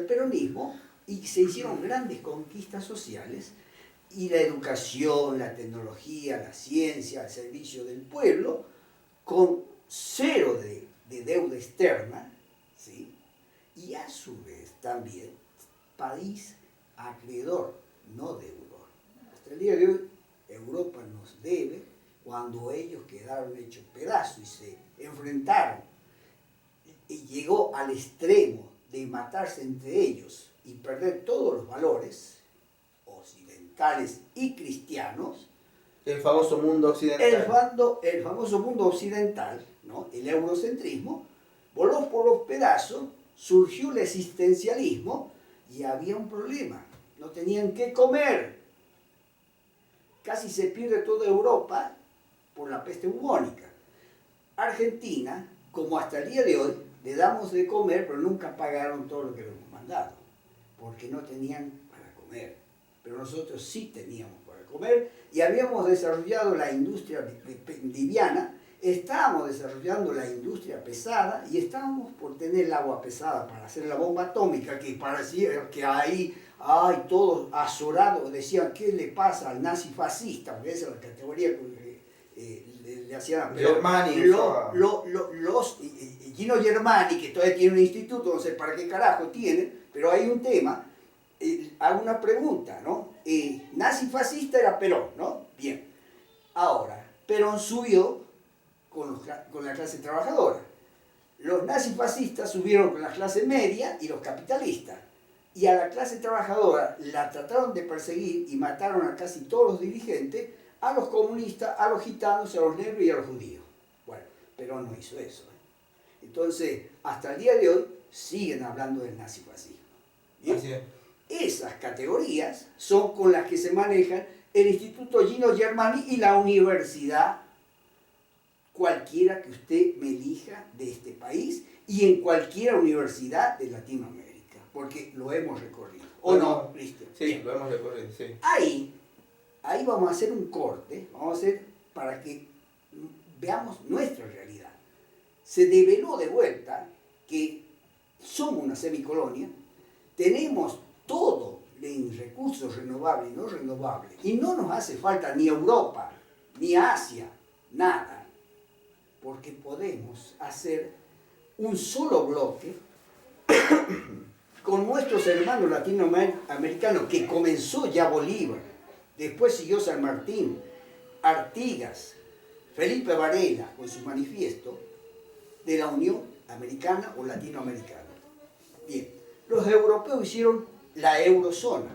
el peronismo y se hicieron grandes conquistas sociales y la educación, la tecnología, la ciencia al servicio del pueblo con cero de deuda externa, ¿sí? Y a su vez también país acreedor, no deudor. Hasta el día de hoy Europa nos debe cuando ellos quedaron hechos pedazos y se enfrentaron y llegó al extremo de matarse entre ellos y perder todos los valores occidentales y cristianos. El famoso mundo occidental. El famoso mundo occidental, ¿no? El eurocentrismo, voló por los pedazos, surgió el existencialismo y había un problema. No tenían qué comer. Casi se pierde toda Europa por la peste bubónica. Argentina, como hasta el día de hoy, le damos de comer, pero nunca pagaron todo lo que le hemos mandado, porque no tenían para comer. Pero nosotros sí teníamos para comer y habíamos desarrollado la industria liviana, estábamos desarrollando la industria pesada y estábamos por tener el agua pesada para hacer la bomba atómica, que parecía que ahí, ay, todos azorados decían, ¿qué le pasa al nazi fascista? Porque esa es la categoría que le hacían los Gino Germani, que todavía tiene un instituto, no sé para qué carajo tiene, pero hay un tema. Hago una pregunta, ¿no? Nazi fascista era Perón, ¿no? Bien. Ahora, Perón subió con la clase trabajadora. Los nazifascistas subieron con la clase media y los capitalistas. Y a la clase trabajadora la trataron de perseguir y mataron a casi todos los dirigentes, a los comunistas, a los gitanos, a los negros y a los judíos. Bueno, Perón no hizo eso. Entonces, hasta el día de hoy siguen hablando del nazifascismo. ¿Bien? Así es. Esas categorías son con las que se manejan el Instituto Gino Germani y la universidad, cualquiera que usted me elija de este país y en cualquier universidad de Latinoamérica, porque lo hemos recorrido. ¿O no, Cristian? Sí, bien, lo hemos recorrido, sí. Ahí vamos a hacer un corte, vamos a hacer para que veamos nuestra realidad. Se develó de vuelta que somos una semicolonia, tenemos todo en recursos renovables y no renovables, y no nos hace falta ni Europa, ni Asia, nada, porque podemos hacer un solo bloque con nuestros hermanos latinoamericanos, que comenzó ya Bolívar, después siguió San Martín, Artigas, Felipe Varela con su manifiesto de la Unión Americana o Latinoamericana. Bien, los europeos hicieron la eurozona,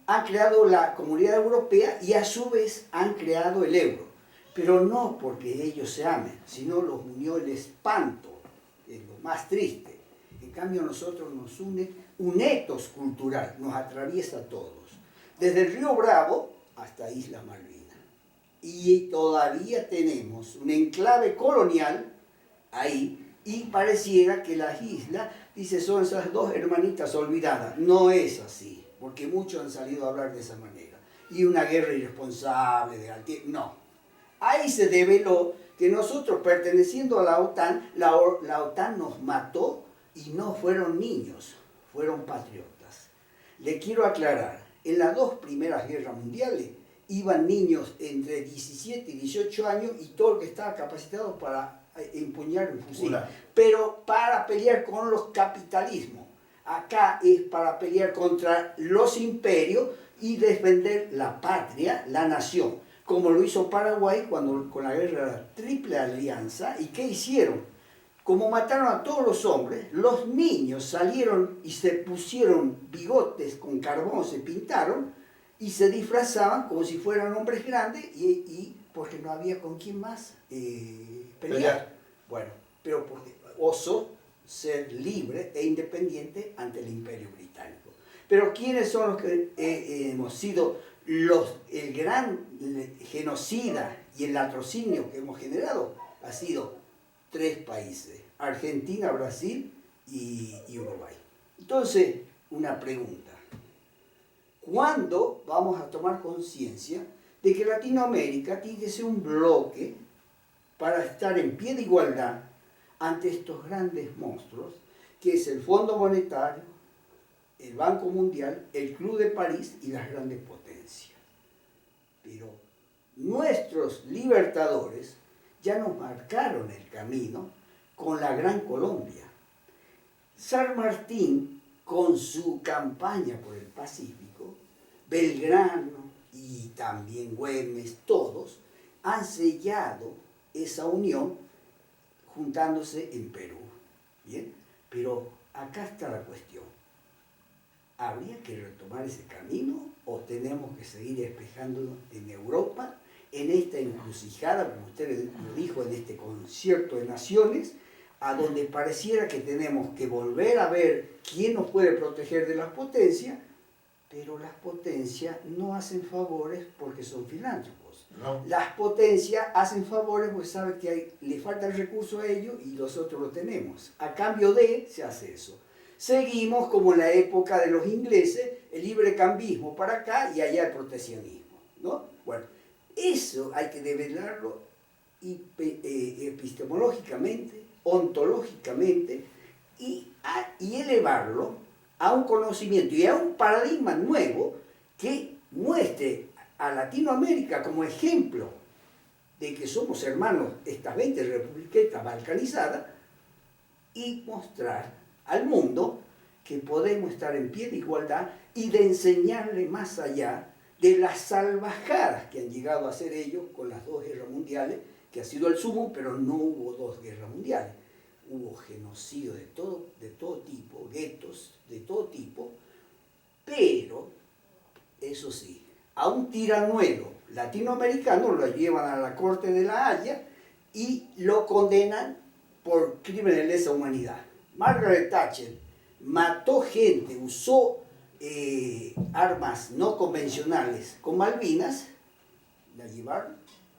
han creado la Comunidad Europea y a su vez han creado el euro, pero no porque ellos se amen, sino los unió el espanto, es lo más triste. En cambio a nosotros nos une un etos cultural, nos atraviesa a todos, desde el Río Bravo hasta Isla Malvina. Y todavía tenemos un enclave colonial ahí, y pareciera que las islas, dice, son esas dos hermanitas olvidadas. No es así, porque muchos han salido a hablar de esa manera. Y una guerra irresponsable de Altier, no. Ahí se develó que nosotros, perteneciendo a la OTAN, la OTAN nos mató y no fueron niños, fueron patriotas. Le quiero aclarar, en las dos primeras guerras mundiales iban niños entre 17 y 18 años y todo el que estaba capacitado para empuñar un fusil, pero para pelear con los capitalismos. Acá es para pelear contra los imperios y defender la patria, la nación, como lo hizo Paraguay con la guerra de la Triple Alianza. ¿Y qué hicieron? Como mataron a todos los hombres, los niños salieron y se pusieron bigotes con carbón, se pintaron y se disfrazaban como si fueran hombres grandes y porque no había con quién más pelear. Bueno, pero porque osó ser libre e independiente ante el Imperio Británico. Pero ¿quiénes son los que hemos sido el gran genocida y el latrocinio que hemos generado? Ha sido 3 países, Argentina, Brasil y Uruguay. Entonces, una pregunta. ¿Cuándo vamos a tomar conciencia de que Latinoamérica tiene que ser un bloque para estar en pie de igualdad ante estos grandes monstruos, que es el Fondo Monetario, el Banco Mundial, el Club de París y las grandes potencias. Pero nuestros libertadores ya nos marcaron el camino con la Gran Colombia. San Martín, con su campaña por el Pacífico, Belgrano y también Güemes, todos han sellado esa unión juntándose en Perú. ¿Bien? Pero acá está la cuestión. ¿Habría que retomar ese camino o tenemos que seguir espejándonos en Europa, en esta encrucijada, como usted lo dijo, en este concierto de naciones, a donde pareciera que tenemos que volver a ver quién nos puede proteger de las potencias, pero las potencias no hacen favores porque son filántropos. No. Las potencias hacen favores porque saben que le falta el recurso a ellos y nosotros lo tenemos. A cambio de, se hace eso. Seguimos como en la época de los ingleses, el librecambismo para acá y allá el proteccionismo, ¿no? Bueno, eso hay que develarlo epistemológicamente, ontológicamente y elevarlo a un conocimiento y a un paradigma nuevo que muestre a Latinoamérica como ejemplo de que somos hermanos, estas 20 republiquetas balcanizadas, y mostrar al mundo que podemos estar en pie de igualdad y de enseñarle más allá de las salvajadas que han llegado a hacer ellos con las 2 guerras mundiales, que ha sido el sumo, pero no hubo 2 guerras mundiales. Hubo genocidio de todo tipo, guetos de todo tipo, pero, eso sí, a un tiranuelo latinoamericano lo llevan a la Corte de la Haya y lo condenan por crímenes de lesa humanidad. Margaret Thatcher mató gente, usó armas no convencionales con Malvinas, ¿la llevaron?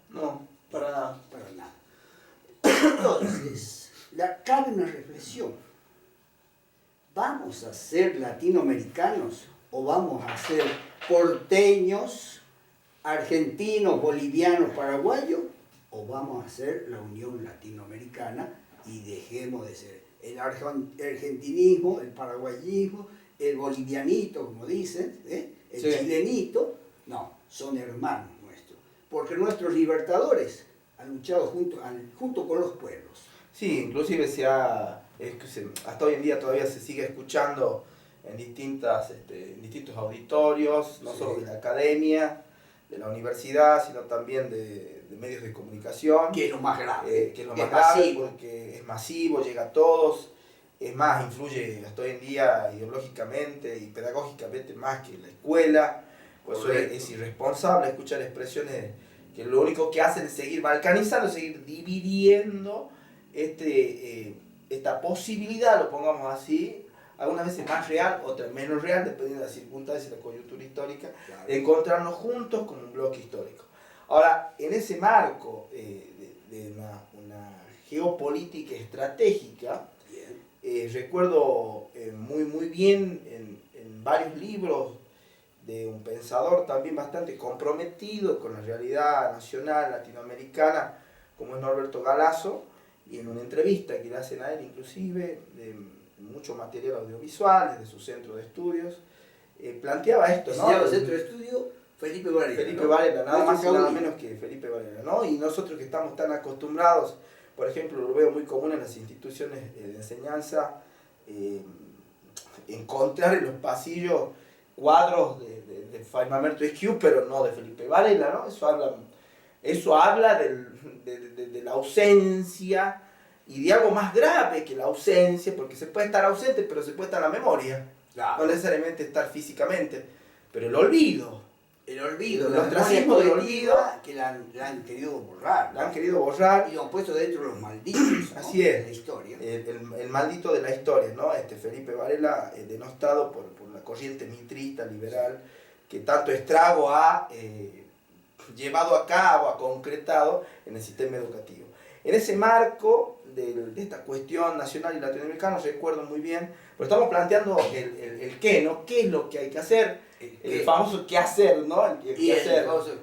No, para nada. Para nada. Entonces, cabe una reflexión. ¿Vamos a ser latinoamericanos o vamos a ser porteños, argentinos, bolivianos, paraguayos? ¿O vamos a ser la Unión Latinoamericana y dejemos de ser el argentinismo, el paraguayismo, el bolivianito, como dicen, el chilenito? No, son hermanos nuestros, porque nuestros libertadores han luchado junto con los pueblos. Sí, inclusive hasta hoy en día todavía se sigue escuchando en distintos auditorios, no solo de la academia, de la universidad, sino también de medios de comunicación. Que es lo más grave. Que es lo más grave porque es masivo, llega a todos, es más, influye hasta hoy en día ideológicamente y pedagógicamente más que la escuela. Por eso es irresponsable escuchar expresiones que lo único que hacen es seguir balcanizando, seguir dividiendo esta posibilidad, lo pongamos así, algunas veces más real, otras menos real, dependiendo de las circunstancias y la coyuntura histórica, claro, de encontrarnos juntos como un bloque histórico. Ahora, en ese marco de una geopolítica estratégica, recuerdo muy bien en varios libros de un pensador también bastante comprometido con la realidad nacional latinoamericana, como es Norberto Galazo, y en una entrevista que le hacen a él inclusive, de mucho material audiovisual, desde su centro de estudios, planteaba esto, ¿no? El centro de estudio Felipe Varela. Felipe Varela, nada más y nada menos que Felipe Varela, ¿no? Y nosotros que estamos tan acostumbrados, por ejemplo, lo veo muy común en las instituciones de enseñanza, encontrar en los pasillos cuadros de Mamerto Esquiú, pero no de Felipe Varela, ¿no? Eso habla de la ausencia y de algo más grave que la ausencia, porque se puede estar ausente, pero se puede estar en la memoria, claro, no necesariamente estar físicamente, pero el olvido, el ostracismo del olvido, que la han querido borrar. La han querido borrar. Y lo han puesto dentro de los malditos, ¿no? Así es. De la historia. El maldito de la historia, ¿no? Felipe Varela, denostado por la corriente mitrista, liberal, que tanto estrago ha llevado a cabo, ha concretado en el sistema educativo. En ese marco de esta cuestión nacional y latinoamericana, recuerdo muy bien, pero estamos planteando el qué, ¿no? ¿Qué es lo que hay que hacer? El famoso qué hacer, ¿no?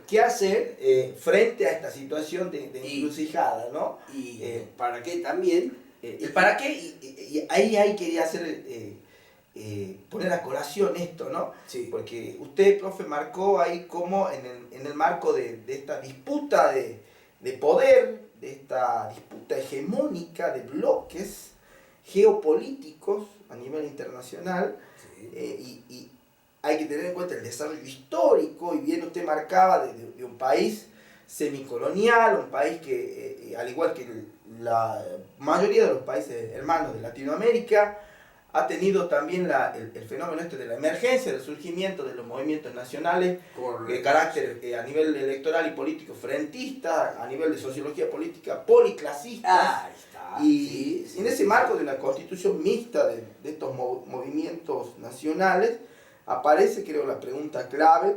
¿Qué hacer frente a esta situación de encrucijada, ¿no? Y para qué también. El para qué, y ahí quería hacer poner a colación esto, ¿no? Sí. Porque usted, profe, marcó ahí como en el marco de esta disputa de poder, de esta disputa hegemónica de bloques geopolíticos a nivel internacional, Sí. Y hay que tener en cuenta el desarrollo histórico, y bien usted marcaba de un país semicolonial, un país que, al igual que la mayoría de los países hermanos de Latinoamérica, ha tenido también el fenómeno este de la emergencia, del surgimiento de los movimientos nacionales de carácter a nivel electoral y político frentista, a nivel de sociología política policlasista. Ahí está. Y Sí, en ese marco de una constitución mixta de estos movimientos nacionales, aparece, creo, la pregunta clave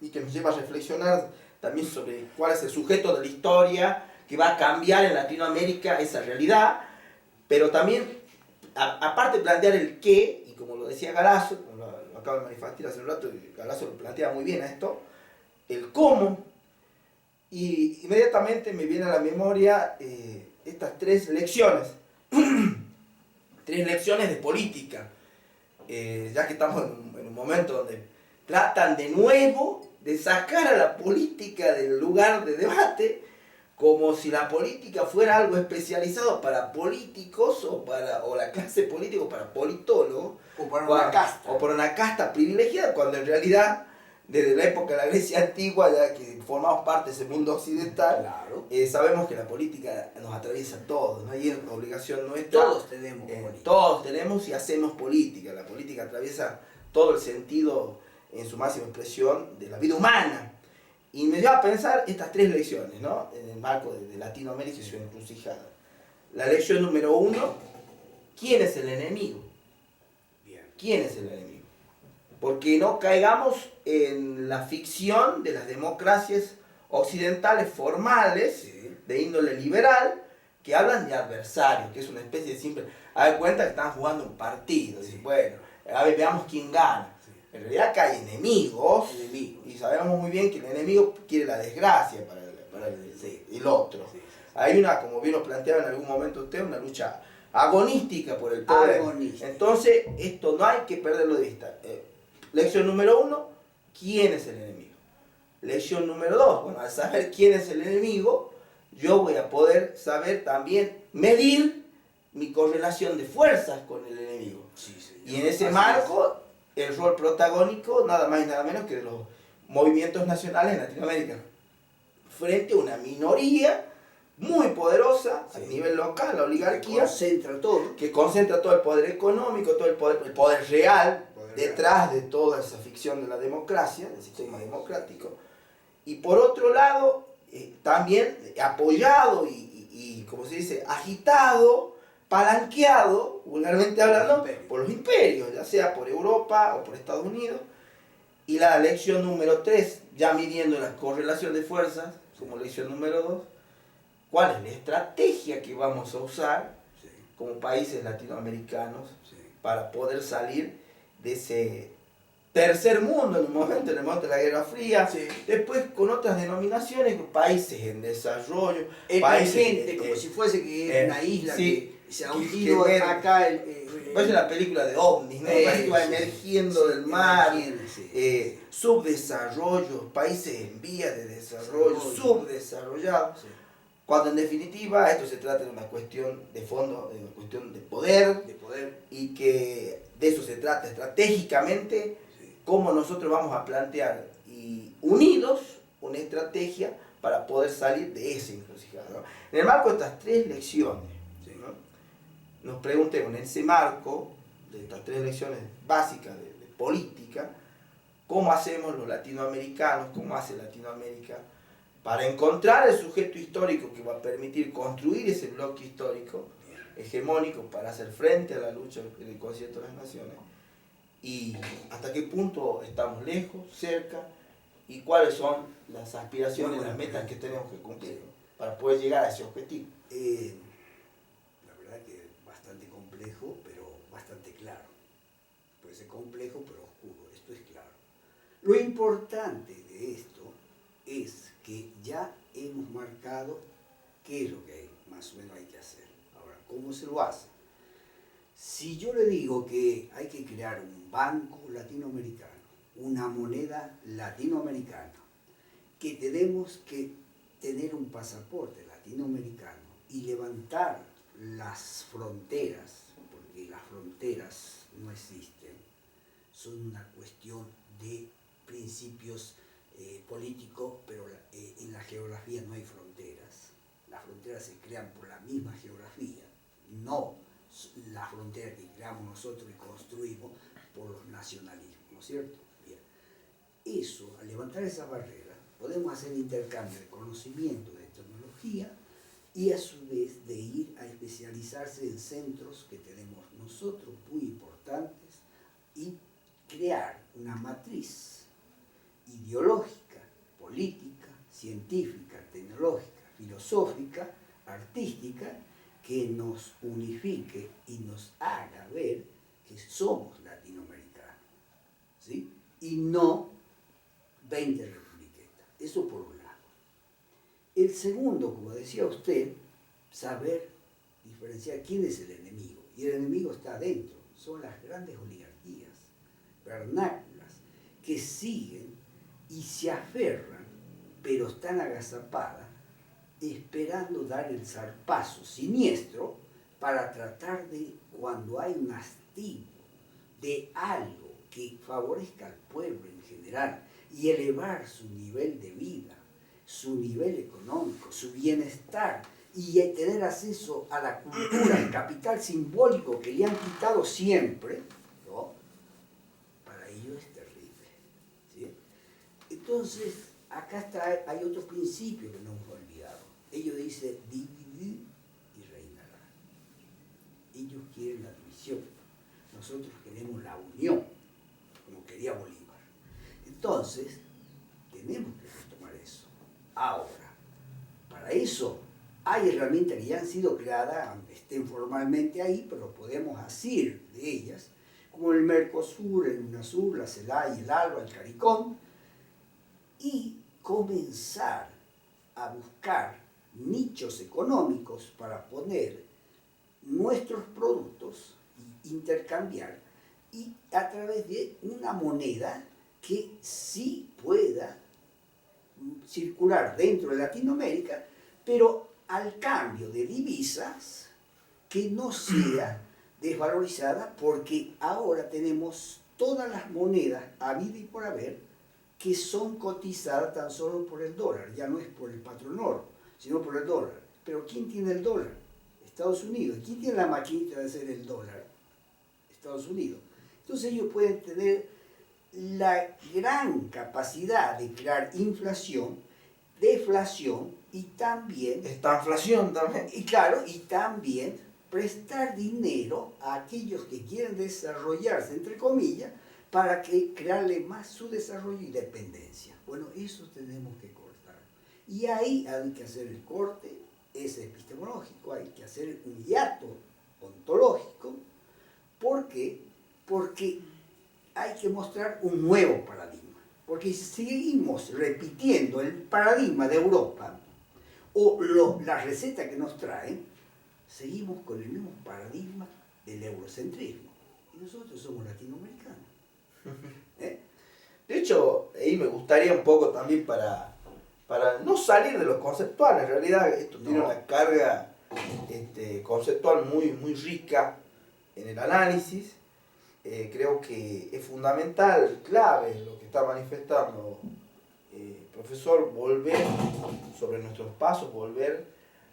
y que nos lleva a reflexionar también sobre cuál es el sujeto de la historia que va a cambiar en Latinoamérica esa realidad, pero también, aparte de plantear el qué, y como lo decía Galasso, como lo acaba de manifestar hace un rato, Galasso lo plantea muy bien a esto, el cómo, y inmediatamente me viene a la memoria estas tres lecciones, tres lecciones de política, ya que estamos en un momento donde tratan de nuevo de sacar a la política del lugar de debate, como si la política fuera algo especializado para políticos o la clase política para politólogos, o para una casta. o para una casta privilegiada, cuando en realidad desde la época de la Grecia antigua, ya que formamos parte de ese mundo occidental, Claro. Sabemos que la política nos atraviesa a todos, ¿no? Y es una obligación nuestra. Todos tenemos política. Todos tenemos y hacemos política. La política atraviesa todo el sentido en su máxima expresión de la vida humana. Y me lleva a pensar estas tres lecciones, ¿no? En el marco de Latinoamérica y su encrucijada. La lección número 1, ¿quién es el enemigo? Bien. ¿Quién es el enemigo? Porque no caigamos en la ficción de las democracias occidentales formales, Sí. de índole liberal, que hablan de adversarios, que es una especie de simple... A ver, cuenta que están jugando un partido, Sí. y bueno, a ver, veamos quién gana. Sí. En realidad acá hay enemigos, y sabemos muy bien que el enemigo quiere la desgracia para el otro. Sí. Hay una, como bien lo planteaba en algún momento usted, una lucha agonística por el poder. Agonística. Entonces, esto no hay que perderlo de vista. Lección número 1, ¿quién es el enemigo? Lección número 2, bueno, al saber quién es el enemigo, yo voy a poder saber también medir mi correlación de fuerzas con el enemigo. Sí, Y en ese marco, el rol protagónico, nada más y nada menos que de los movimientos nacionales en Latinoamérica, frente a una minoría muy poderosa a nivel local, la oligarquía, que concentra todo el poder económico, todo el poder real, detrás de toda esa ficción de la democracia, del sistema democrático. Y por otro lado, también apoyado y, como se dice, agitado, palanqueado, vulgarmente hablando, por los imperios, ya sea por Europa o por Estados Unidos. Y la lección número 3, ya midiendo la correlación de fuerzas, como lección número 2, ¿cuál es la estrategia que vamos a usar como países latinoamericanos para poder salir de ese tercer mundo en el momento de la Guerra Fría? Después con otras denominaciones, países en desarrollo, países como si fuese que una isla que se ha hundido acá. Parece la película de OVNIs, ¿no? Parece que va emergiendo del mar, subdesarrollo, países en vías de desarrollo, subdesarrollados. Cuando en definitiva esto se trata de una cuestión de fondo, de una cuestión de poder, y que de eso se trata estratégicamente, cómo nosotros vamos a plantear y unidos una estrategia para poder salir de esa encrucijada, ¿no? En el marco de estas tres lecciones, ¿no? Nos preguntemos en ese marco de estas tres lecciones básicas de política, cómo hacemos los latinoamericanos, cómo hace Latinoamérica para encontrar el sujeto histórico que va a permitir construir ese bloque histórico hegemónico para hacer frente a la lucha en el concierto de las naciones, y hasta qué punto estamos lejos, cerca, y cuáles son las aspiraciones, las metas que tenemos que cumplir para poder llegar a ese objetivo. La verdad que es bastante complejo, pero bastante claro. Puede ser complejo, pero oscuro, esto es claro. Lo importante de esto es que ya hemos marcado qué es lo que más o menos hay que hacer. Ahora, ¿cómo se lo hace? Si yo le digo que hay que crear un banco latinoamericano, una moneda latinoamericana, que tenemos que tener un pasaporte latinoamericano y levantar las fronteras, porque las fronteras no existen, son una cuestión de principios políticos, pero en la geografía no hay fronteras. Las fronteras se crean por la misma geografía, no la frontera que creamos nosotros y construimos por los nacionalismos, ¿no es cierto? Bien. Eso, al levantar esa barrera, podemos hacer intercambio de conocimiento, de tecnología, y a su vez de ir a especializarse en centros que tenemos nosotros muy importantes y crear una matriz ideológica, política, científica, tecnológica, filosófica, artística, que nos unifique y nos haga ver que somos latinoamericanos, ¿sí? Y no 20 republiquetas. Eso por un lado. El segundo, como decía usted, saber diferenciar quién es el enemigo. Y el enemigo está adentro. Son las grandes oligarquías vernáculas que siguen y se aferran, pero están agazapadas, esperando dar el zarpazo siniestro para tratar de, cuando hay un hastío de algo que favorezca al pueblo en general y elevar su nivel de vida, su nivel económico, su bienestar y tener acceso a la cultura, al capital simbólico que le han quitado siempre, ¿no? Para ellos es terrible, ¿sí? Entonces, acá hay otro principio que no hemos olvidado. Ellos dicen dividir y reinará. Ellos quieren la división. Nosotros queremos la unión, como quería Bolívar. Entonces, tenemos que retomar eso. Ahora, para eso hay herramientas que ya han sido creadas, aunque estén formalmente ahí, pero podemos asir de ellas, como el Mercosur, el UNASUR, la CELAC, el ALBA, el CARICOM, y comenzar a buscar nichos económicos para poner nuestros productos e intercambiar, y a través de una moneda que sí pueda circular dentro de Latinoamérica, pero al cambio de divisas que no sea desvalorizada, porque ahora tenemos todas las monedas habidas y por haber que son cotizadas tan solo por el dólar, ya no es por el patrón oro, sino por el dólar. Pero ¿quién tiene el dólar? Estados Unidos. ¿Quién tiene la maquinita de hacer el dólar? Estados Unidos. Entonces ellos pueden tener la gran capacidad de crear inflación, deflación y también... Estanflación también. Y claro, y también prestar dinero a aquellos que quieren desarrollarse, entre comillas, para que crearle más su desarrollo y dependencia. Bueno, eso tenemos que cortar. Y ahí hay que hacer el corte, es epistemológico, hay que hacer un hiato ontológico. ¿Por qué? Porque hay que mostrar un nuevo paradigma. Porque si seguimos repitiendo el paradigma de Europa o la receta que nos traen, seguimos con el mismo paradigma del eurocentrismo. Y nosotros somos latinoamericanos. De hecho, ahí me gustaría un poco también para no salir de lo conceptual. En realidad esto tiene una carga conceptual muy rica en el análisis. Creo que es fundamental, clave lo que está manifestando profesor, volver sobre nuestros pasos, volver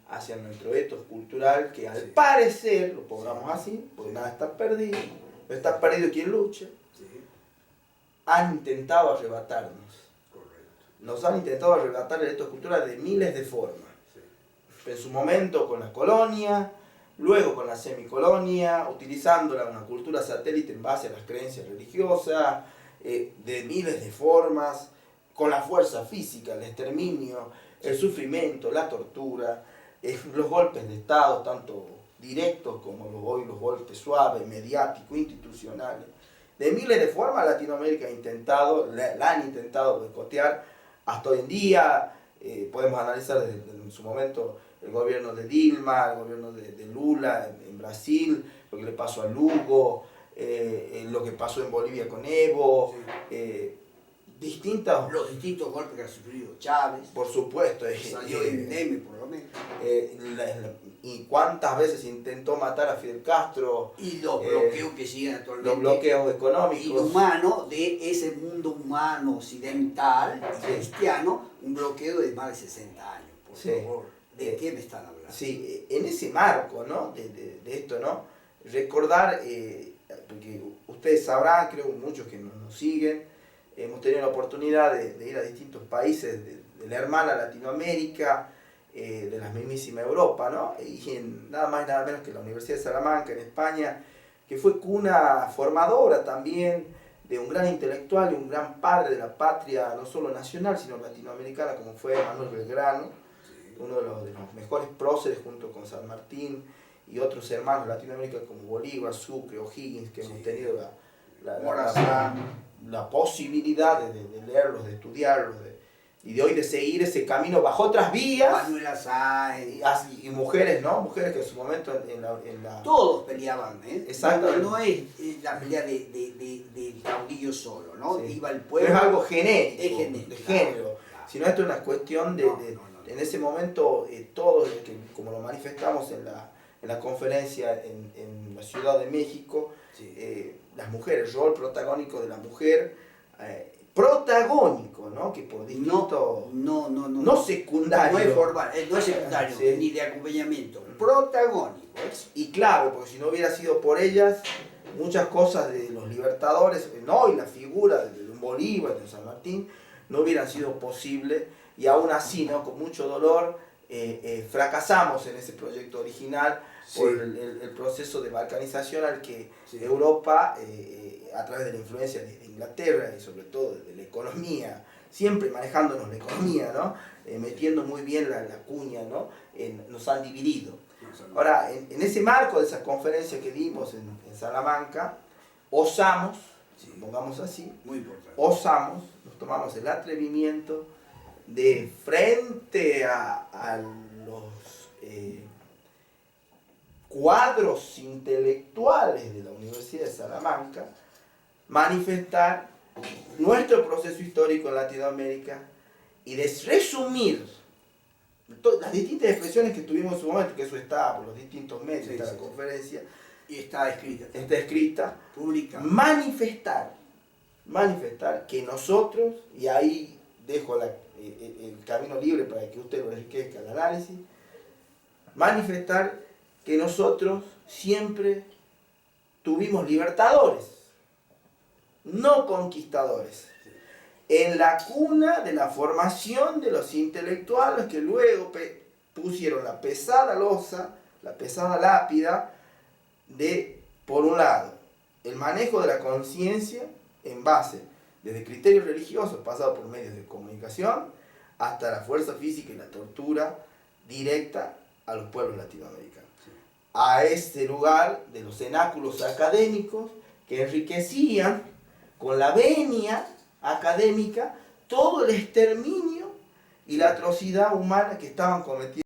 hacia nuestro ethos cultural, que al parecer, lo pongamos así, porque nada está perdido, no está perdido quien lucha, han intentado arrebatarnos. Correcto. Nos han intentado arrebatar el ethos cultural de miles de formas. En su momento con la colonia, luego con la semicolonia, utilizándola una cultura satélite en base a las creencias religiosas, de miles de formas, con la fuerza física, el exterminio, el sufrimiento, la tortura, los golpes de Estado, tanto directos como los golpes suaves, mediáticos, institucionales. De miles de formas Latinoamérica ha intentado, la han intentado boicotear hasta hoy en día. Podemos analizar desde en su momento el gobierno de Dilma, el gobierno de Lula en Brasil, lo que le pasó a Lugo, lo que pasó en Bolivia con Evo, los distintos golpes que ha sufrido Chávez, por supuesto, salió indemne por lo menos, y cuántas veces intentó matar a Fidel Castro, y los bloqueos que siguen actualmente, los bloqueos económicos, inhumanos de ese mundo humano occidental y cristiano, un bloqueo de más de 60 años, por favor, ¿de qué me están hablando? Sí, en ese marco, ¿no? de esto, ¿no? Recordar, porque ustedes sabrán, creo muchos que nos siguen, hemos tenido la oportunidad de ir a distintos países de la hermana Latinoamérica, de la mismísima Europa, ¿no? Y nada más y nada menos que la Universidad de Salamanca en España, que fue cuna formadora también de un gran intelectual y un gran padre de la patria, no solo nacional, sino latinoamericana, como fue Manuel Belgrano, uno de los mejores próceres junto con San Martín y otros hermanos de Latinoamérica como Bolívar, Sucre, O'Higgins, que hemos tenido la posibilidad de leerlos, de estudiarlos, y de hoy de seguir ese camino bajo otras vías. Manuela Sáenz. Y mujeres, ¿no? Mujeres que en su momento todos peleaban, ¿eh? Exactamente. No es la pelea del caudillo solo, ¿no? Sí. Iba el pueblo. No es algo genérico, es genérico, de género, claro. Sino esto es una cuestión en ese momento, todos, como lo manifestamos en la conferencia en la Ciudad de México, sí. Las mujeres, el rol protagónico de la mujer, protagónico, ¿no? Que por distinto, no secundario. No es formal, no es secundario, sí. Ni de acompañamiento, protagónico. Y claro, porque si no hubiera sido por ellas, muchas cosas de los libertadores, no, y la figura de Bolívar, de San Martín, no hubieran sido posibles, y aún así, ¿no? Con mucho dolor, fracasamos en ese proyecto original, sí. Por el proceso de balcanización al que sí. Europa, a través de la influencia de Inglaterra y sobre todo de la economía, siempre manejándonos la economía, ¿no? Metiendo muy bien la cuña, ¿no? Nos han dividido. Ahora, en ese marco de esa conferencia que dimos en Salamanca, osamos, sí. Pongamos así, muy importante. Osamos, nos tomamos el atrevimiento de frente a los cuadros intelectuales de la Universidad de Salamanca, manifestar nuestro proceso histórico en Latinoamérica y de resumir las distintas expresiones que tuvimos en su momento, que eso está por los distintos medios, sí, está sí, la conferencia, y está escrita. Está escrita, pública. Manifestar que nosotros, y ahí dejo el camino libre para que usted lo enriquezca el análisis, manifestar que nosotros siempre tuvimos libertadores, no conquistadores, en la cuna de la formación de los intelectuales que luego pusieron la pesada losa, la pesada lápida de, por un lado, el manejo de la conciencia en base desde criterios religiosos, pasado por medios de comunicación, hasta la fuerza física y la tortura directa a los pueblos latinoamericanos. Sí. A este lugar de los cenáculos académicos que enriquecían con la venia académica todo el exterminio y la atrocidad humana que estaban cometiendo